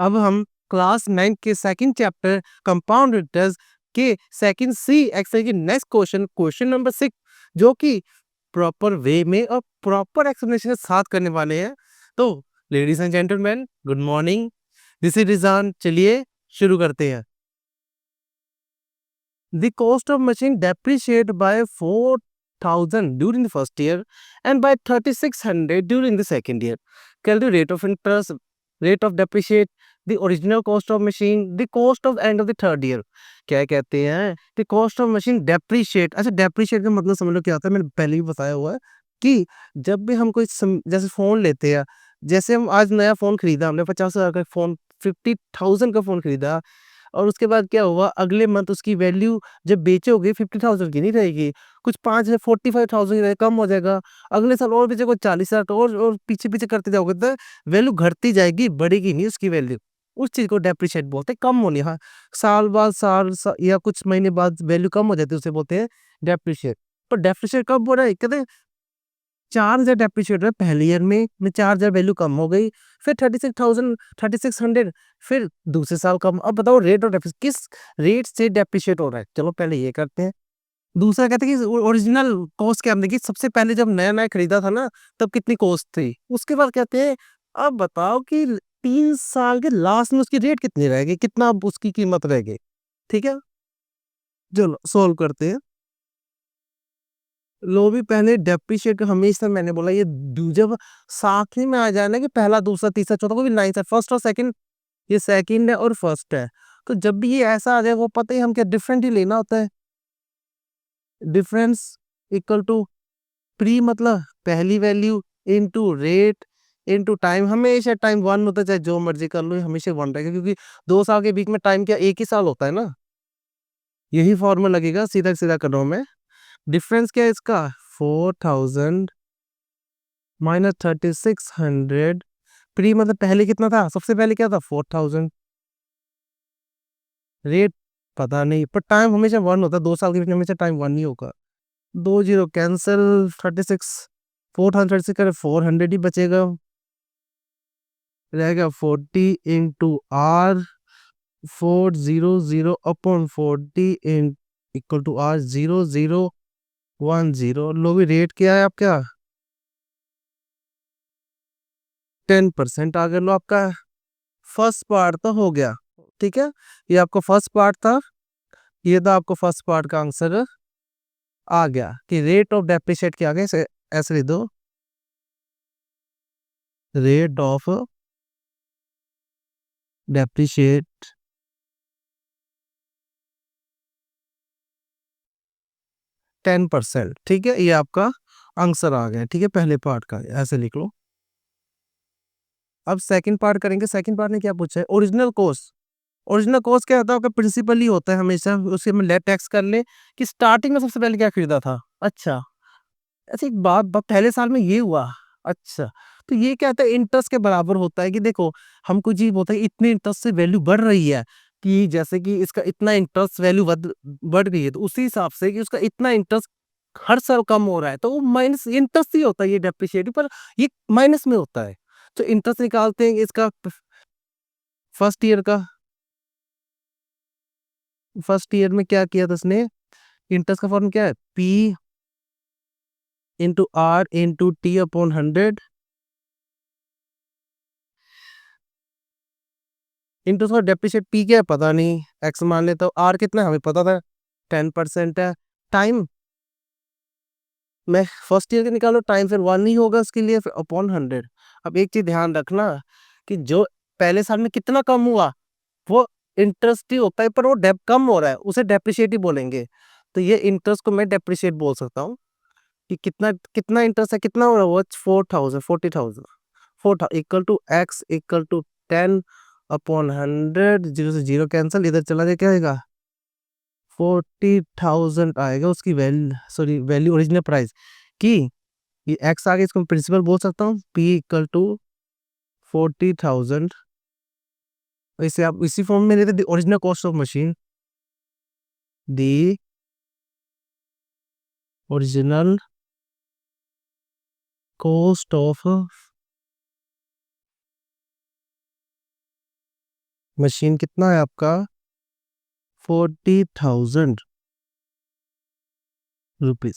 अब हम क्लास 9 के सेकंड चैप्टर कंपाउंड इंटरेस्ट के सेकंड सी एक्सरसाइज की नेक्स्ट क्वेश्चन नंबर 6 जो कि प्रॉपर वे में और प्रॉपर एक्सप्लेनेशन के साथ करने वाले हैं। तो ladies and gentleman, good morning, this is Rizan. चलिए शुरू करते हैं। The cost of machine depreciate by 4,000 during the first year and by 3,600 during the second year. Calculate rate of interest, rate of depreciate, the original cost of machine, the cost of end of the third year. क्या कहते हैं? The cost of machine depreciate. अच्छा, depreciate का मतलब समझ लो क्या होता है, मैंने पहले भी बताया हुआ है कि जब भी हम कोई जैसे फ़ोन लेते हैं, जैसे हम आज नया फ़ोन खरीदा, हमने 50,000 का फ़ोन, 50,000 का फ़ोन खरीदा और उसके बाद क्या हुआ, अगले मंथ उसकी वैल्यू जब बेचोगे 50,000 की नहीं रहेगी, कुछ 5 या 45,000 की कम हो जाएगा। अगले साल और बेचोगे 40,000 का और पीछे-पीछे करते जाओगे तो वैल्यू घटती जाएगी, बढ़ेगी नहीं उसकी वैल्यू। उस चीज़ को डेप्रिशिएट बोलते हैं, कम होनी। हाँ, साल बाद साल या कुछ महीने बाद वैल्यू कम हो जाती है, उसे बोलते हैं डेप्रिशिएट। तो डेप्रिशिएट कब हो रहा है? कहते हैं 4,000 डेप्रिशिएट है पहले ईयर में 4,000 वैल्यू कम हो गई, फिर 36,000 3600 फिर दूसरे साल कम। अब बताओ रेट ऑफ डेप्रिसिएशन किस रेट से डेप्रिशिएट हो रहा है? चलो पहले ये करते हैं। दूसरा कहते हैं कि ओरिजिनल कॉस्ट क्या, हमने देखी सबसे पहले जब नया-नया खरीदा था ना, तब कितनी कॉस्ट थी? उसके बाद कहते हैं अब बताओ कि 3 साल के लास्ट में उसकी रेट कितनी रहेगी? कितना अब उसकी कीमत रहेगी? ठीक है? चलो सॉल्व करते हैं। लो भी पहले डेप्रिशिएट हमेशा मैंने बोला ये जब साथ ही में आ जाए ना कि पहला, दूसरा, तीसरा, चौथा, कोई भी नाइन्थ है, फर्स्ट और सेकंड, ये सेकंड है और फर्स्ट है। तो जब भी ये ऐसा आ जाए, वो पता ही हम क्या डिफरेंट ही लेना होता है। डिफरेंस इक्वल टू प्री मतलब पहली value into rate into time. हमेशा टाइम 1 होता है, चाहे जो मर्ज़ी कर लो, ये हमेशा 1 रहेगा क्योंकि 2 साल के बीच में टाइम क्या एक ही साल होता है ना। यही फॉर्मूला लगेगा, सीधा-सीधा कर रहा हूँ मैं। डिफरेंस क्या है इसका? 4,000 माइनस 3600 प्री मतलब पहले कितना था? सबसे पहले क्या था? 4,000। रेट पता नहीं, पर टाइम हमेशा 1 होता है, 2 साल के बीच में हमेशा टाइम 1 ही होगा। 2 ज़ीरो कैंसल, 36 436 करे 400 ही बचेगा। रहेगा 40 इंटू आर, 400 अपॉन 40 इन इक्वल टू आर 0010। लो भी रेट क्या है आपका? 10% आ गया। लो आपका फर्स्ट पार्ट तो हो गया। ठीक है, ये आपका फर्स्ट पार्ट था, ये था आपको फर्स्ट पार्ट का आंसर आ गया कि रेट ऑफ डेप्रिशिएट क्या आ गया। ऐसे ऐसे लिख दो, रेट ऑफ डेप्रिशिएट 10%। ठीक है, ये आपका आंसर आ गया। ठीक है, पहले पार्ट का ऐसे लिख लो। अब सेकंड पार्ट करेंगे। सेकंड पार्ट ने क्या पूछा है? Original cost. ओरिजिनल कॉस्ट क्या होता है? आपका प्रिंसिपल ही होता है हमेशा। उसे हम लेट टैक्स कर ले कि स्टार्टिंग में सबसे पहले क्या खरीदा था। अच्छा, अच्छा एक बात पहले साल में ये हुआ। अच्छा, तो ये क्या होता है? इंटरेस्ट के बराबर होता है कि देखो, हम कोई चीज़ बोलते हैं इतने इंटरेस्ट से वैल्यू बढ़ रही है, कि जैसे कि इसका इतना इंटरेस्ट वैल्यू बढ़ गई है, तो उसी हिसाब से कि उसका इतना इंटरेस्ट हर साल कम हो रहा है, तो वो माइनस इंटरेस्ट ही होता है, ये डेप्रिशिएटिव पर ये माइनस में होता है। तो इंटरेस्ट निकालते हैं इसका फर्स्ट ईयर का। फर्स्ट ईयर में क्या किया था उसने? इंटरेस्ट का फॉर्म क्या है? P into R into T upon 100 into उसका डेप्रिशिएट पी क्या है पता नहीं, एक्स मान लेता हूँ। आर कितना है हमें पता था, 10% है। टाइम मैं फर्स्ट ईयर के निकालो, टाइम फिर 1 ही होगा उसके लिए, फिर अपॉन 100। अब एक चीज ध्यान रखना कि जो पहले साल में कितना कम हुआ, वो इंटरेस्ट ही होता है, पर वो डेप कम हो रहा है, उसे डेप्रिशिएट ही बोलेंगे। तो ये इंटरेस्ट को मैं डेप्रिशिएट बोल सकता हूँ कि कितना कितना इंटरेस्ट है, कितना हो रहा है वो 4,000 40,000 4 equal to X equal to 10 upon 100। Zero से जीरो कैंसिल, इधर चला जाए, क्या आएगा? 40,000 आएगा उसकी value, sorry value original price की। ये एक्स आगे, इसको प्रिंसिपल बोल सकता हूँ, पी इक्वल टू 40,000। इसे आप इसी फॉर्म में लेते, original cost of machine, the original cost of machine कितना है आपका 40,000 रुपीज।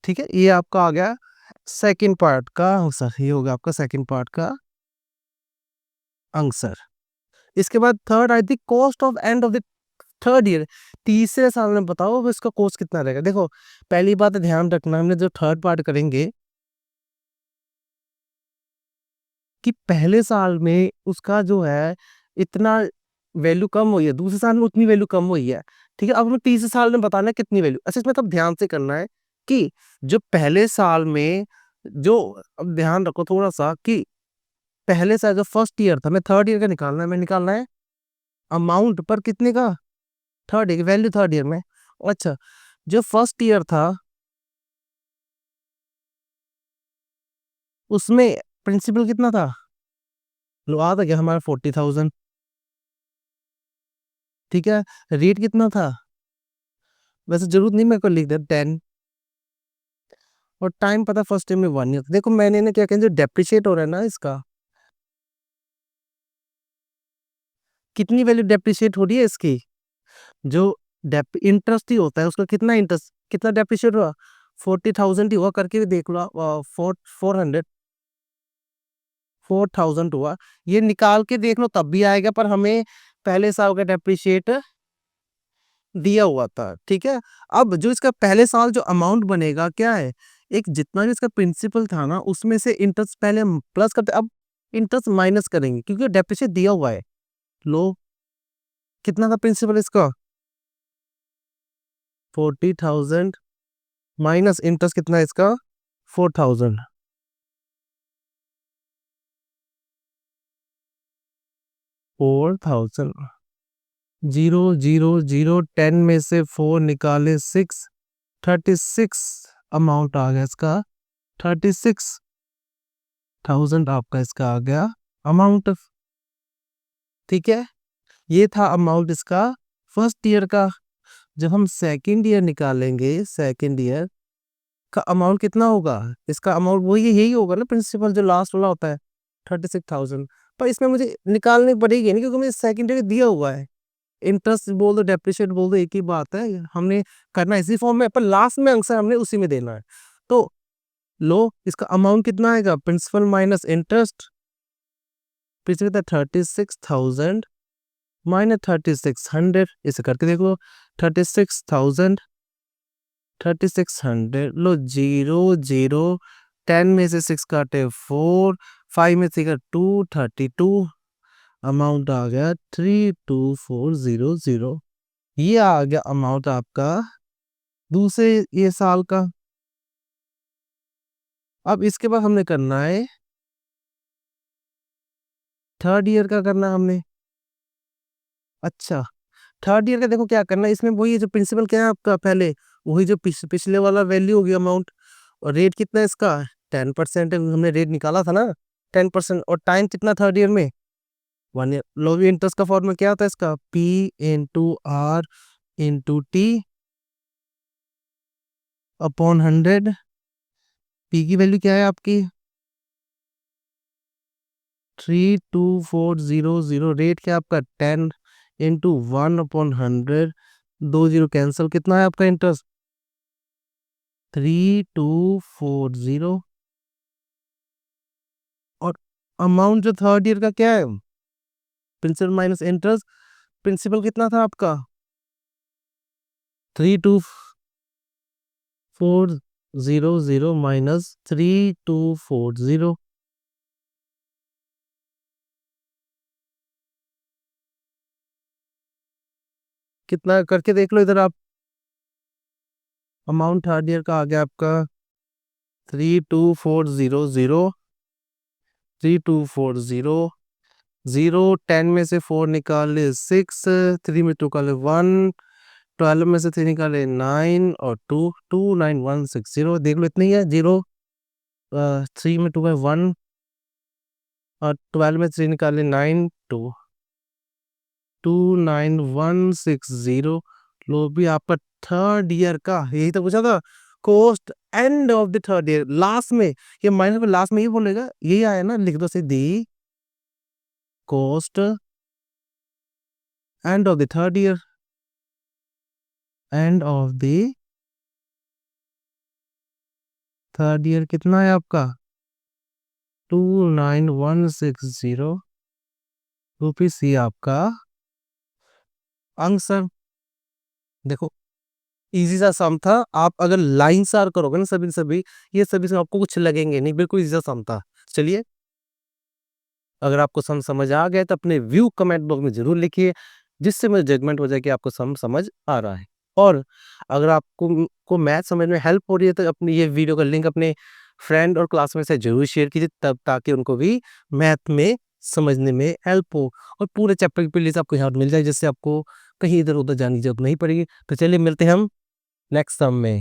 ठीक है, ये आपका आ गया सेकंड पार्ट का आंसर, ये होगा आपका सेकंड पार्ट का आंसर। इसके बाद third I think cost of and of the third year, तीसरे साल में बताओ अब इसका कॉस्ट कितना रहेगा। देखो पहली बात ध्यान रखना, हमने जो थर्ड पार्ट करेंगे कि पहले साल में उसका जो है इतना वैल्यू कम हुई है, दूसरे साल में उतनी वैल्यू कम हुई है। ठीक है, अब हमें तीसरे साल में बताना है कितनी वैल्यू। अच्छा इसमें तब ध्यान से करना है कि जो पहले साल में जो, अब ध्यान रखो थोड़ा सा कि पहले साल जो फर्स्ट ईयर था, मैं थर्ड ईयर का निकालना है, मैं निकालना है अमाउंट पर कितने का, third year value third year में। अच्छा जो फर्स्ट ईयर था उसमें प्रिंसिपल कितना था, लो आ था क्या हमारा 40,000। ठीक है, रेट कितना था, वैसे जरूरत नहीं मेरे को लिख दे 10, और टाइम पता फर्स्ट टाइम में 1 ईयर। देखो मैंने ना क्या कहें, जो डेप्रिशिएट हो रहा है ना इसका, कितनी वैल्यू डेप्रिशिएट हो रही है इसकी, जो इंटरेस्ट ही होता है उसका, कितना इंटरेस्ट कितना डेप्रिशिएट हुआ 40,000 ही हुआ, करके भी देख लो। 400 4,000 हुआ, ये निकाल के देख लो तब भी आएगा, पर हमें पहले साल का डेप्रिशिएट दिया हुआ था। ठीक है, अब जो इसका पहले साल जो अमाउंट बनेगा क्या है, एक जितना भी इसका प्रिंसिपल था ना उसमें से इंटरेस्ट पहले हम प्लस करते, अब इंटरेस्ट माइनस करेंगे क्योंकि डेप्रिशिएट दिया हुआ है। लो कितना था प्रिंसिपल इसका 40,000 माइनस इंटरेस्ट कितना है इसका 4,000, 4,000, 0 0 0 10 में से 4 निकाले 6, 36 अमाउंट आ गया इसका, 36,000 आपका इसका आ गया अमाउंट। ठीक है, ये था अमाउंट इसका फर्स्ट ईयर का। जब हम सेकंड ईयर निकालेंगे, सेकंड ईयर का अमाउंट कितना होगा, इसका अमाउंट वही यही होगा ना, प्रिंसिपल जो लास्ट वाला होता है 36,000। पर इसमें मुझे निकालनी पड़ेगी नहीं क्योंकि मुझे सेकंड ईयर दिया हुआ है, इंटरेस्ट बोल दो डेप्रिशिएट बोल दो एक ही बात है, हमने करना इसी फॉर्म में, पर लास्ट में आंसर हमने उसी में देना है। तो लो इसका अमाउंट कितना आएगा, principal minus interest, principal 36,000 minus 3600, इसे करके देखो 36,000 3600, लो 0 0 10 में से 6 काटे 4, 5 में से 2, 32, अमाउंट आ गया 32400। ये आ गया अमाउंट आपका दूसरे ये साल का। अब इसके बाद हमने करना है थर्ड ईयर का करना है हमने। अच्छा थर्ड ईयर का देखो क्या करना है, इसमें वही जो प्रिंसिपल क्या है आपका पहले, वही जो पिछले वाला वैल्यू होगी अमाउंट, और रेट कितना है इसका 10% है, हमने रेट निकाला था ना 10%, और टाइम कितना थर्ड ईयर में 1 ईयर। लो इंटरेस्ट का फॉर्मूला क्या होता है इसका, P/R/T अपॉन 100। पी की वैल्यू क्या है आपकी 32400, रेट क्या आपका 10 × 1/100, 2 0 कैंसिल, कितना है आपका इंटरेस्ट 3240। और अमाउंट जो थर्ड ईयर का क्या है, प्रिंसिपल माइनस इंटरेस्ट, प्रिंसिपल कितना था आपका 32400 माइनस 3240, कितना करके देख लो इधर आप। अमाउंट थर्ड ईयर का आ गया आपका 32400, 3240, 0 10 में से 4 निकाले 6, 3 में 2 निकाले 1, 12 में से 3 निकाले 9, और 2 29160, देख लो इतनी ही है। 3 में 2 है 1, और 12 में 3 निकाले 9, 2 29160। लो भी आपका थर्ड ईयर का, यही तो पूछा था cost end of the third year, last में ये माइनस में लास्ट में ही बोलेगा, यही आया ना, लिख दो सीधी cost end of the third year, end of the third year कितना है आपका 29160 रुपीस ही आपका आंसर। देखो इजी सा सम था, आप अगर लाइन सार करोगे ना सभी सभी, ये सभी से आपको कुछ लगेंगे नहीं, बिल्कुल इजी सा सम था। चलिए, अगर आपको सम समझ आ गया तो अपने व्यू कमेंट बॉक्स में जरूर लिखिए, जिससे मुझे जजमेंट हो जाए कि आपको सम समझ आ रहा है। और अगर आपको मैथ समझ में हेल्प हो रही है तो अपनी ये वीडियो का लिंक अपने फ्रेंड और क्लासमेट से जरूर शेयर कीजिए, तब ताकि उनको भी मैथ में समझने में हेल्प हो और पूरे चैप्टर की प्लेलिस्ट आपको यहाँ मिल जाए, जिससे आपको कहीं इधर उधर जाने की जरूरत नहीं पड़ेगी। तो चलिए मिलते हैं हम नेक्स्ट सम में।